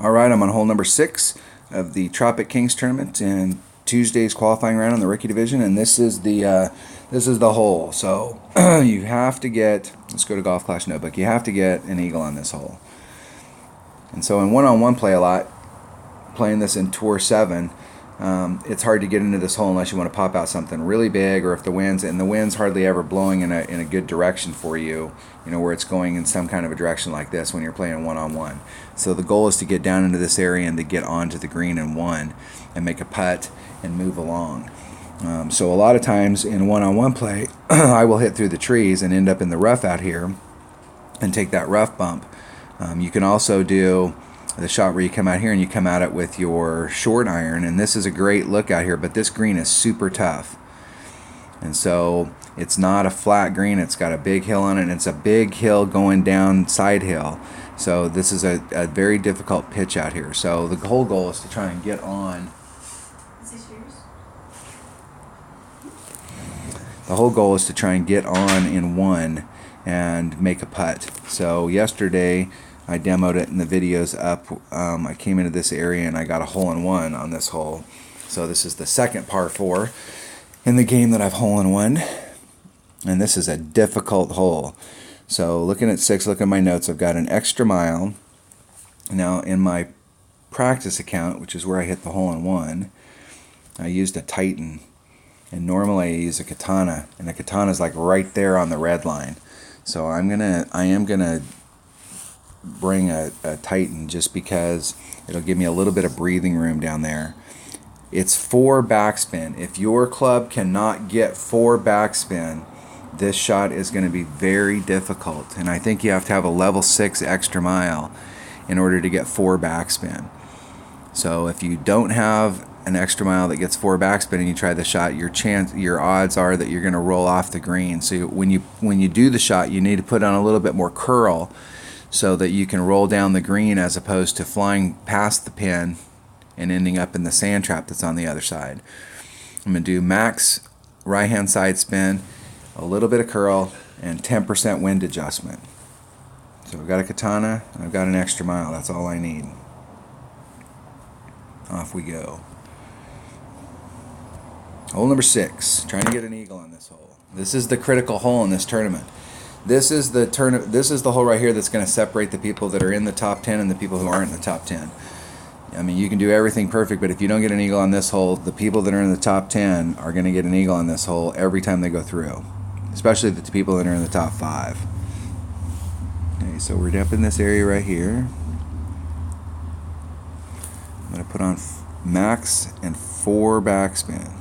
All right, I'm on hole number 6 of the Tropic Kings tournament and Tuesday's qualifying round in the rookie division, and this is the hole. So you have to get. Let's go to Golf Clash Notebook. You have to get an eagle on this hole. And so in one-on-one play a lot, playing this in Tour 7, it's hard to get into this hole unless you want to pop out something really big, or if the wind's hardly ever blowing in a good direction for you, where it's going in some kind of a direction like this when you're playing one-on-one. So the goal is to get down into this area and to get onto the green in one and make a putt and move along. So a lot of times in one-on-one play, I will hit through the trees and end up in the rough out here and take that rough bump. You can also do the shot where you come out here and you come at it with your short iron, and this is a great look out here, but this green is super tough. And so it's not a flat green, it's got a big hill on it, and it's a big hill going down side hill. So this is a very difficult pitch out here. So the whole goal is to try and get on. Is this yours? The whole goal is to try and get on in one and make a putt. So yesterday I demoed it and the video's up. I came into this area and I got a hole-in-one on this hole. So this is the second par 4 in the game that I've hole-in-one. And this is a difficult hole. So looking at 6, look at my notes, I've got an extra mile. Now in my practice account, which is where I hit the hole-in-one, I used a Titan. And normally I use a katana, and a katana is like right there on the red line. So I am gonna bring a Titan just because it'll give me a little bit of breathing room down there. It's 4 backspin. If your club cannot get 4 backspin, this shot is going to be very difficult. And I think you have to have a level 6 extra mile in order to get 4 backspin. So if you don't have an extra mile that gets 4 backspin and you try the shot, your odds are that you're going to roll off the green. So when you do the shot, you need to put on a little bit more curl so that you can roll down the green as opposed to flying past the pin and ending up in the sand trap that's on the other side. I'm going to do max right hand side spin, a little bit of curl, and 10% wind adjustment. So I've got a katana and I've got an extra mile. That's all I need. Off we go. Hole number 6, trying to get an eagle on this hole. This is the critical hole in this tournament. This is the hole right here that's going to separate the people that are in the top 10 and the people who aren't in the top 10. I mean, you can do everything perfect, but if you don't get an eagle on this hole, the people that are in the top 10 are going to get an eagle on this hole every time they go through, especially the people that are in the top 5. Okay, so we're up in this area right here. I'm going to put on max and 4 backspin.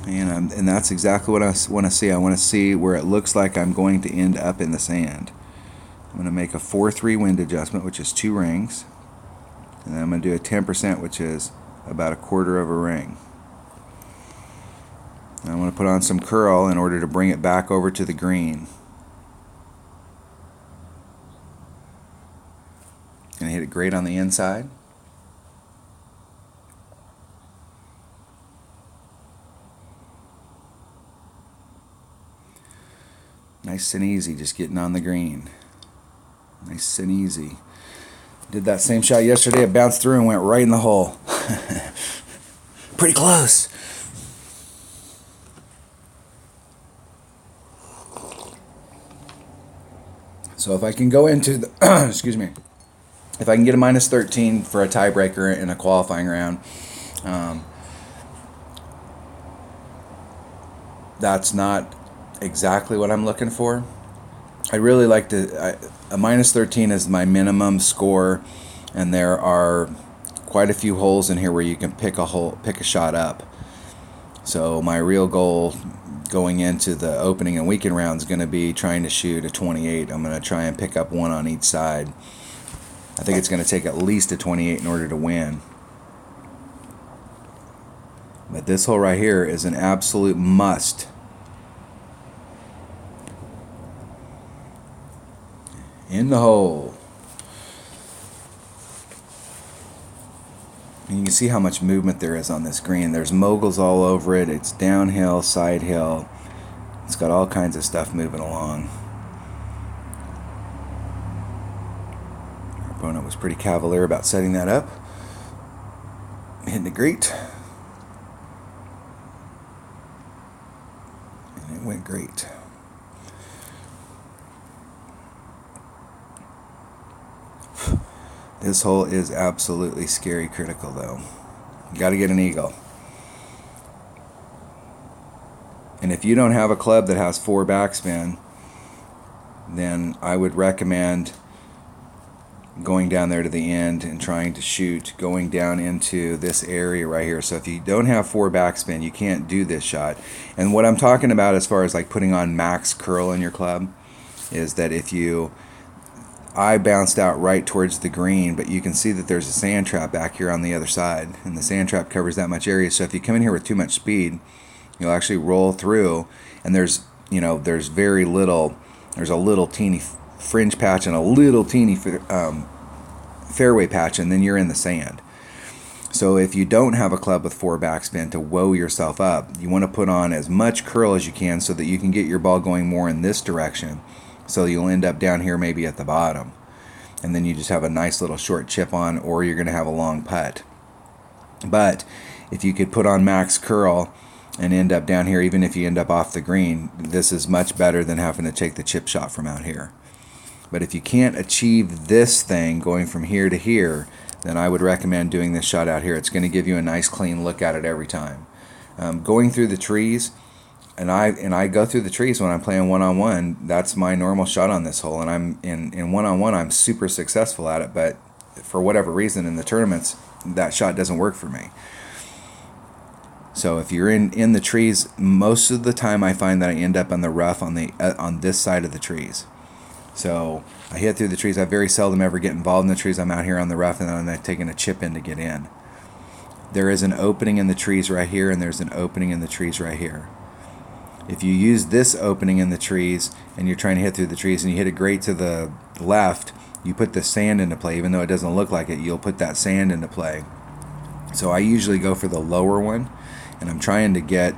And that's exactly what I want to see. I want to see where it looks like I'm going to end up in the sand. I'm going to make a 4-3 wind adjustment, which is 2 rings. And then I'm going to do a 10%, which is about 1/4 of a ring. And I'm going to put on some curl in order to bring it back over to the green. And hit it great on the inside. Nice and easy, just getting on the green. Nice and easy. Did that same shot yesterday. It bounced through and went right in the hole. Pretty close. So if I can go into the excuse me, if I can get a -13 for a tiebreaker in a qualifying round, that's not exactly what I'm looking for. I really like to. A -13 is my minimum score, and there are quite a few holes in here where you can pick a shot up. So my real goal going into the opening and weekend round is going to be trying to shoot a 28. I'm going to try and pick up 1 on each side. I think it's going to take at least a 28 in order to win. But this hole right here is an absolute must. In the hole. And you can see how much movement there is on this green. There's moguls all over it. It's downhill, side hill. It's got all kinds of stuff moving along. Opponent was pretty cavalier about setting that up. Hitting it great. And it went great. This hole is absolutely scary critical though. You got to get an eagle. And if you don't have a club that has 4 backspin, then I would recommend going down there to the end and trying to shoot going down into this area right here. So if you don't have 4 backspin, you can't do this shot. And what I'm talking about as far as like putting on max curl in your club is that if I bounced out right towards the green, but you can see that there's a sand trap back here on the other side, and the sand trap covers that much area. So if you come in here with too much speed, you'll actually roll through, and there's very little, there's a little teeny fringe patch and a little teeny fairway patch, and then you're in the sand. So if you don't have a club with 4 backspin to woe yourself up, you want to put on as much curl as you can so that you can get your ball going more in this direction. So you'll end up down here maybe at the bottom, and then you just have a nice little short chip on, or you're going to have a long putt. But if you could put on max curl and end up down here, even if you end up off the green, this is much better than having to take the chip shot from out here. But if you can't achieve this thing going from here to here, then I would recommend doing this shot out here. It's going to give you a nice clean look at it every time. Going through the trees, and I go through the trees when I'm playing one-on-one. That's my normal shot on this hole, and I'm in one-on-one I'm super successful at it, but for whatever reason in the tournaments that shot doesn't work for me. So if you're in the trees, most of the time I find that I end up on the rough on this side of the trees. So I hit through the trees. I very seldom ever get involved in the trees. I'm out here on the rough, and then I'm taking a chip in to get in. There is an opening in the trees right here, and there's an opening in the trees right here. If you use this opening in the trees and you're trying to hit through the trees and you hit it great to the left, you put the sand into play. Even though it doesn't look like it, you'll put that sand into play. So I usually go for the lower one, and I'm trying to get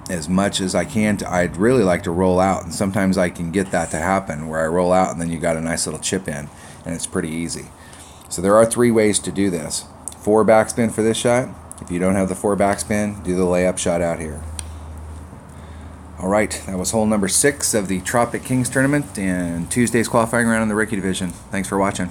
as much as I can. I'd really like to roll out, and sometimes I can get that to happen where I roll out and then you got a nice little chip in, and it's pretty easy. So there are 3 ways to do this. 4 backspin for this shot. If you don't have the 4 backspin, do the layup shot out here. Alright, that was hole number 6 of the Tropic Kings tournament and Tuesday's qualifying round in the rookie division. Thanks for watching.